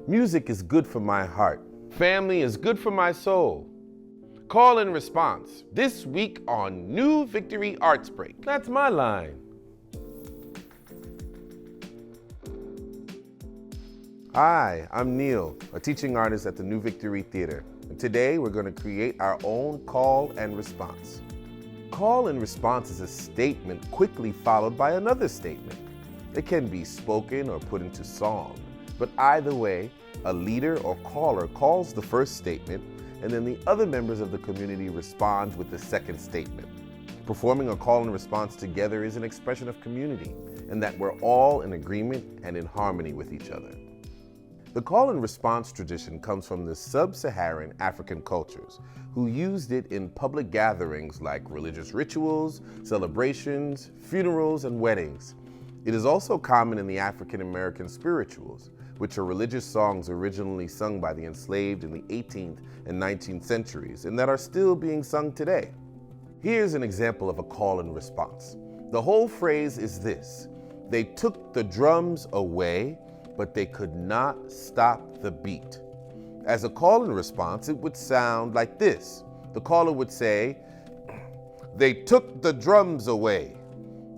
Music is good for my heart. Family is good for my soul. Call and response this week on New Victory Arts Break. That's my line. Hi, I'm Neil, a teaching artist at the New Victory Theater. And today we're going to create our own call and response. Call and response is a statement quickly followed by another statement. It can be spoken or put into song, but either way, a leader or caller calls the first statement, and then the other members of the community respond with the second statement. Performing a call and response together is an expression of community, and that we're all in agreement and in harmony with each other. The call and response tradition comes from the sub-Saharan African cultures, who used it in public gatherings like religious rituals, celebrations, funerals, and weddings. It is also common in the African American spirituals, which are religious songs originally sung by the enslaved in the 18th and 19th centuries, and that are still being sung today. Here's an example of a call and response. The whole phrase is this: they took the drums away, but they could not stop the beat. As a call and response, it would sound like this. The caller would say, "They took the drums away."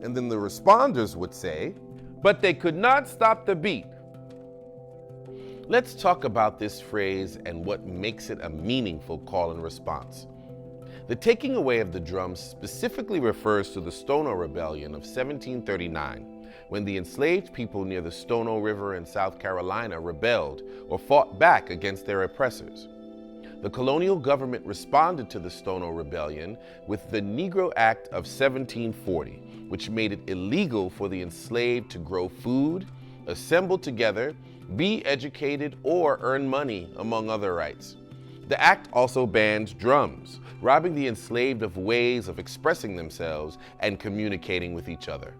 And then the responders would say, "But they could not stop the beat." Let's talk about this phrase and what makes it a meaningful call and response. The taking away of the drums specifically refers to the Stono Rebellion of 1739, when the enslaved people near the Stono River in South Carolina rebelled or fought back against their oppressors. The colonial government responded to the Stono Rebellion with the Negro Act of 1740, which made it illegal for the enslaved to grow food, assemble together, be educated, or earn money, among other rights. The act also banned drums, robbing the enslaved of ways of expressing themselves and communicating with each other.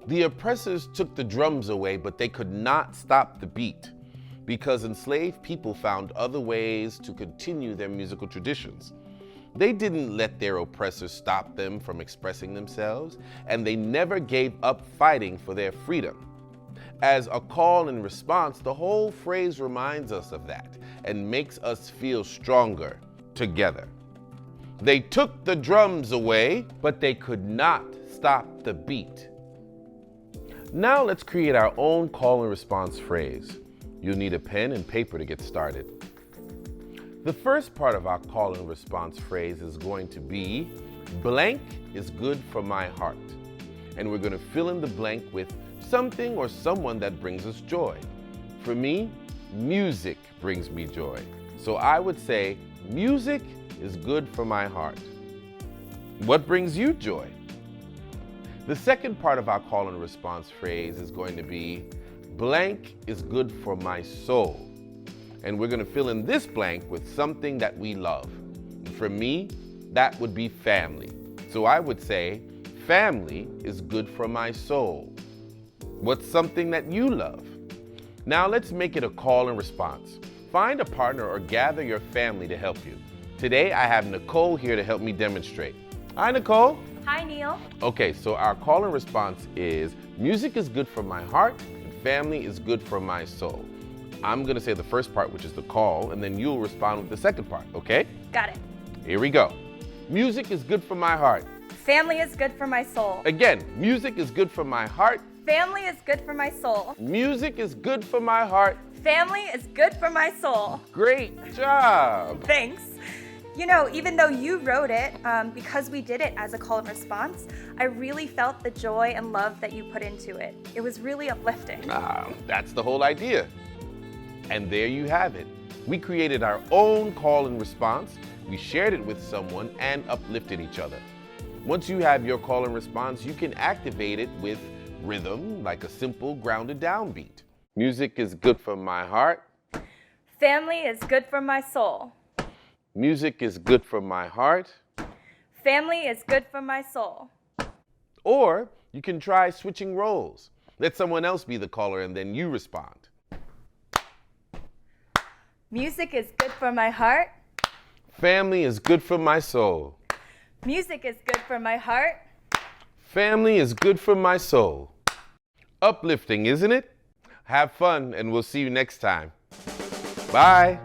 The oppressors took the drums away, but they could not stop the beat, because enslaved people found other ways to continue their musical traditions. They didn't let their oppressors stop them from expressing themselves, and they never gave up fighting for their freedom. As a call and response, the whole phrase reminds us of that and makes us feel stronger together. They took the drums away, but they could not stop the beat. Now let's create our own call and response phrase. You'll need a pen and paper to get started. The first part of our call and response phrase is going to be, blank is good for my heart. And we're going to fill in the blank with something or someone that brings us joy. For me, music brings me joy. So I would say, music is good for my heart. What brings you joy? The second part of our call and response phrase is going to be, blank is good for my soul. And we're going to fill in this blank with something that we love. And for me, that would be family. So I would say, family is good for my soul. What's something that you love? Now let's make it a call and response. Find a partner or gather your family to help you. Today I have Nicole here to help me demonstrate. Hi, Nicole. Hi, Neil. Okay, so our call and response is, music is good for my heart and family is good for my soul. I'm gonna say the first part, which is the call, and then you'll respond with the second part, okay? Got it. Here we go. Music is good for my heart. Family is good for my soul. Again, music is good for my heart. Family is good for my soul. Music is good for my heart. Family is good for my soul. Great job. Thanks. You know, even though you wrote it, because we did it as a call and response, I really felt the joy and love that you put into it. It was really uplifting. That's the whole idea. And there you have it. We created our own call and response, we shared it with someone, and uplifted each other. Once you have your call and response, you can activate it with rhythm, like a simple grounded down beat. Music is good for my heart. Family is good for my soul. Music is good for my heart. Family is good for my soul. Or you can try switching roles. Let someone else be the caller and then you respond. Music is good for my heart. Family is good for my soul. Music is good for my heart. Family is good for my soul. Uplifting, isn't it? Have fun, and we'll see you next time. Bye.